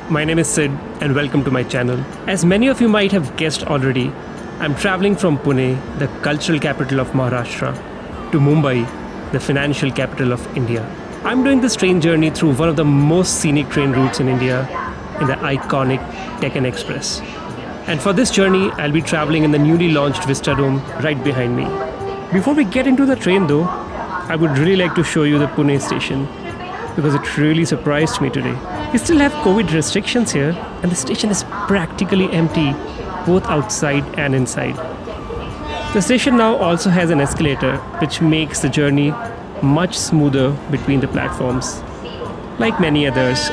my name is Sid and welcome to my channel. As many of you might have guessed already, I'm traveling from Pune, the cultural capital of Maharashtra, to Mumbai, the financial capital of India. I'm doing this train journey through one of the most scenic train routes in India, in the iconic Deccan Express. And for this journey, I'll be traveling in the newly launched Vistadome right behind me. Before we get into the train though, I would really like to show you the Pune station, because it really surprised me today. We still have COVID restrictions here, and the station is practically empty, both outside and inside. The station now also has an escalator, which makes the journey much smoother between the platforms. Like many others,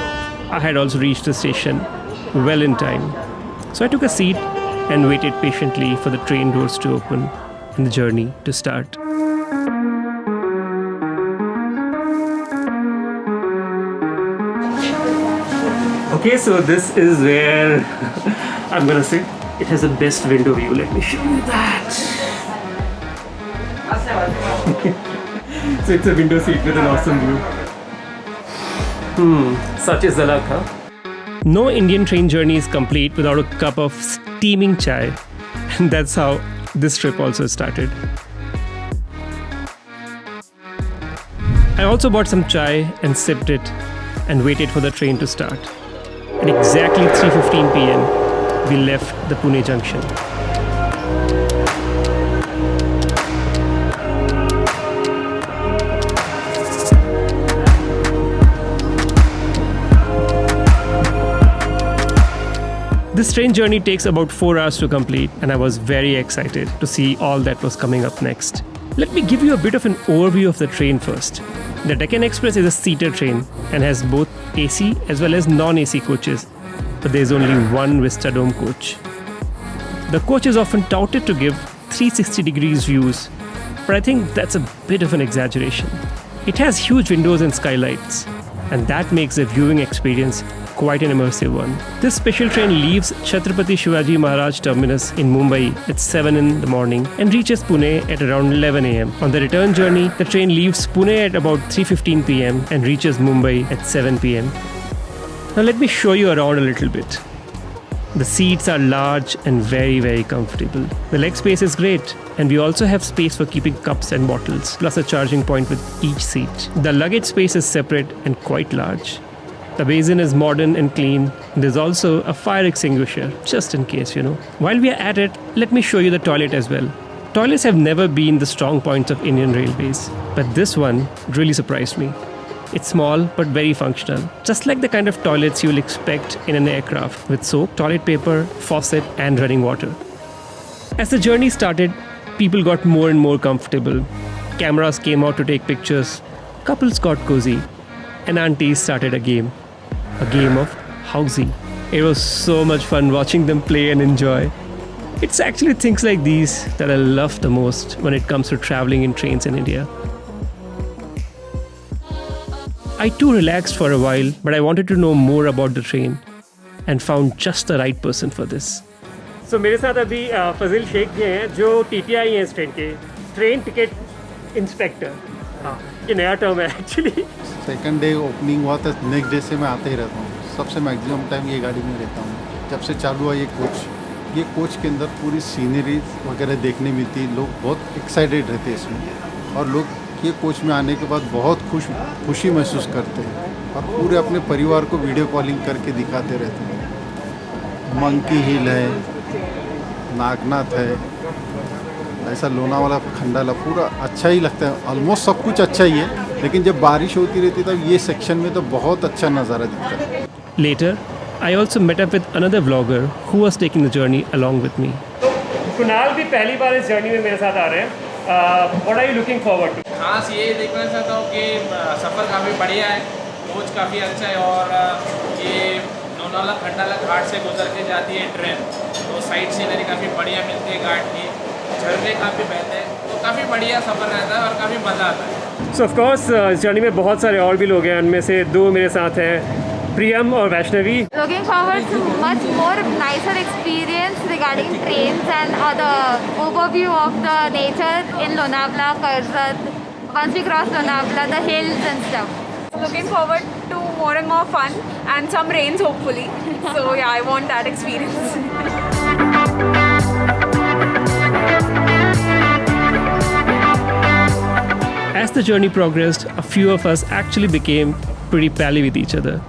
I had also reached the station well in time. So I took a seat and waited patiently for the train doors to open and the journey to start. Okay, so this is where I'm gonna sit. It has the best window view. Let me show you that. So it's a window seat with an awesome view. Such is the luck, huh? No Indian train journey is complete without a cup of steaming chai. And that's how this trip also started. I also bought some chai and sipped it and waited for the train to start. At exactly 3:15 p.m., we left the Pune junction. This train journey takes about 4 hours to complete, and I was very excited to see all that was coming up next. Let me give you a bit of an overview of the train first. The Deccan Express is a seater train and has both AC as well as non-AC coaches, but there is only one Vistadome coach. The coach is often touted to give 360 degrees views, but I think that's a bit of an exaggeration. It has huge windows and skylights, and that makes the viewing experience quite an immersive one. This special train leaves Chhatrapati Shivaji Maharaj terminus in Mumbai at 7 in the morning and reaches Pune at around 11 am. On the return journey, the train leaves Pune at about 3:15 pm and reaches Mumbai at 7 pm. Now let me show you around a little bit. The seats are large and very comfortable. The leg space is great, and we also have space for keeping cups and bottles, plus a charging point with each seat. The luggage space is separate and quite large. The basin is modern and clean. There's also a fire extinguisher, just in case, While we are at it, let me show you the toilet as well. Toilets have never been the strong points of Indian Railways, but this one really surprised me. It's small but very functional, just like the kind of toilets you'll expect in an aircraft, with soap, toilet paper, faucet and running water. As the journey started, people got more and more comfortable. Cameras came out to take pictures, couples got cozy, and aunties started a game of housey. It was so much fun watching them play and enjoy. It's actually things like these that I love the most when it comes to traveling in trains in India. I too relaxed for a while, but I wanted to know more about the train and found just the right person for this. So मेरे साथ अभी फजील शेख जी हैं जो TTI हैं इस train के train ticket inspector. हाँ, ये नया टर्म है एक्चुअली. सेकंड डे ओपनिंग हुआ था, नेक्स्ट डे से मैं आते ही रहता हूँ. सबसे मैक्सिमम टाइम ये गाड़ी में रहता हूँ. जब से चालू हुआ ये कोच के अंदर पूरी सीनरी वगैरह देखने मिलती. लोग बहुत एक्साइटेड रहते हैं इसमें, और लोग ये कोच में आने के बाद बहुत खुशी महसूस करते हैं, और पूरे अपने परिवार को वीडियो कॉलिंग करके दिखाते रहते हैं. मंकी हिल है, नागनाथ है, ऐसा लोनावाला खंडाला पूरा अच्छा ही लगता है. ऑलमोस्ट सब कुछ अच्छा ही है, लेकिन जब बारिश होती रहती है तब ये सेक्शन में तो बहुत अच्छा नज़ारा दिखता है. Later, I also met up with another vlogger who was taking the journey along with me. तो कुणाल भी पहली बार इस जर्नी में मेरे साथ आ रहे हैं. What are you looking forward to? खास ये देखना चाहता हूँ कि सफ़र काफ़ी बढ़िया है, कोच काफ़ी अच्छा है, और ये लोनावाला खंडाला घाट से गुजर के जाती है ट्रेन, तो साइड सीनरी काफ़ी बढ़िया मिलती है घाट की, झरने काफ़ी बहते हैं, तो काफ़ी बढ़िया सफ़र रहता है और काफ़ी मज़ा आता है. So of course, इस जर्नी में बहुत सारे और भी लोग हैं. उनमें से 2 मेरे साथ हैं, Priyam और Vaishnavi. Looking forward to much more nicer experience regarding trains and the overview of the nature in Lonavala, Karjat. Once we cross Lonavala, the hills and stuff. Looking forward to more and more fun and some rains hopefully. So yeah, I want that experience. As the journey progressed, a few of us actually became pretty pally with each other.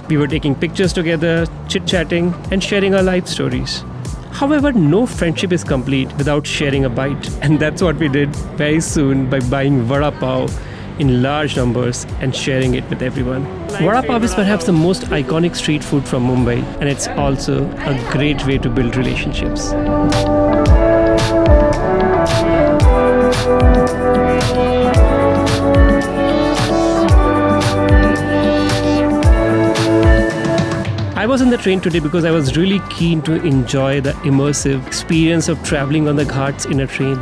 We were taking pictures together, chit-chatting, and sharing our life stories. However, no friendship is complete without sharing a bite. And that's what we did very soon by buying vada pav in large numbers and sharing it with everyone. Vada pav is perhaps the most iconic street food from Mumbai, and it's also a great way to build relationships. I was in the train today because I was really keen to enjoy the immersive experience of traveling on the ghats in a train.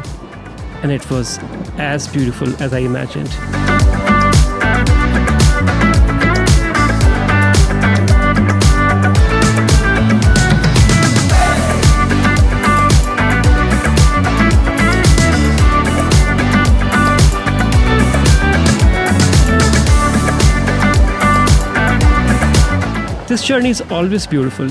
And it was as beautiful as I imagined. This journey is always beautiful,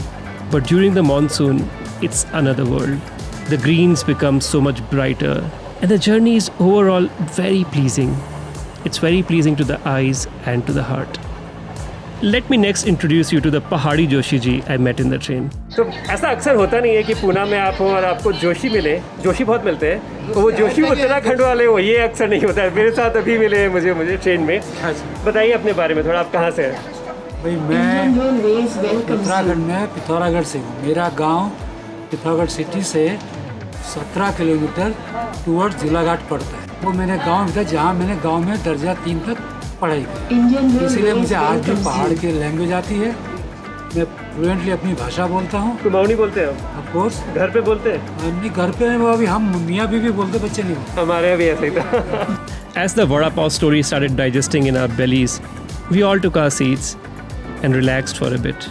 but during the monsoon, it's another world. The greens become so much brighter, and the journey is overall very pleasing. It's very pleasing to the eyes and to the heart. Let me next introduce you to the Pahadi Joshi ji I met in the train. तो ऐसा अक्सर होता नहीं है कि पुणे में आप हो और आपको जोशी मिले. जोशी बहुत मिलते हैं. तो वो जोशी उत्तराखंड वाले हो, ये अक्सर नहीं होता है. मेरे साथ अभी मिले मुझे ट्रेन में. बताइए अपने बारे में थोड़ा, आप कहाँ से हैं? भाई मैं उत्तराखंड में पिथौरागढ़ से हूँ. मेरा गांव पिथौरागढ़ सिटी से 17 किलोमीटर टूवर्ड्स झूलाघाट पड़ता है. वो मेरे गांव में था जहाँ मैंने गांव में दर्जा 3 तक पढ़ाई की. इसीलिए मुझे आज भी पहाड़ की लैंग्वेज आती है. मैं फ्लुएंटली अपनी भाषा बोलता हूँ. कुमाऊनी बोलते हैं? Of course. घर पे बोलते हैं? नहीं, घर पे वो अभी हम मियाँ बीवी बोलते, बच्चे नहीं बोलते. हमारे भी ऐसा ही था. As the vada pav story started digesting in our bellies, we all took our seats and relaxed for a bit.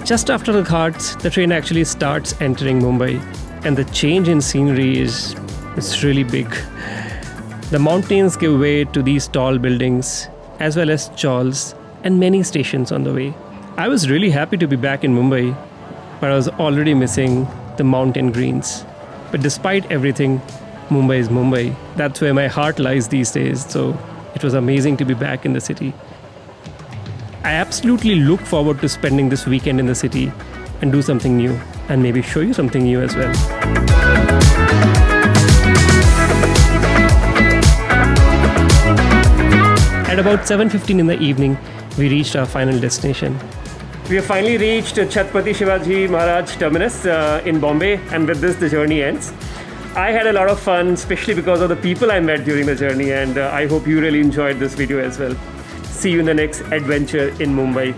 Just after the ghats, the train actually starts entering Mumbai, and the change in scenery is really big. The mountains give way to these tall buildings, as well as chawls and many stations on the way. I was really happy to be back in Mumbai, but I was already missing the mountain greens. But despite everything, Mumbai is Mumbai. That's where my heart lies these days, so it was amazing to be back in the city. I absolutely look forward to spending this weekend in the city and do something new, and maybe show you something new as well. At about 7:15 in the evening, we reached our final destination. We have finally reached Chhatrapati Shivaji Maharaj Terminus in Bombay, and with this the journey ends. I had a lot of fun, especially because of the people I met during the journey, and I hope you really enjoyed this video as well. See you in the next adventure in Mumbai.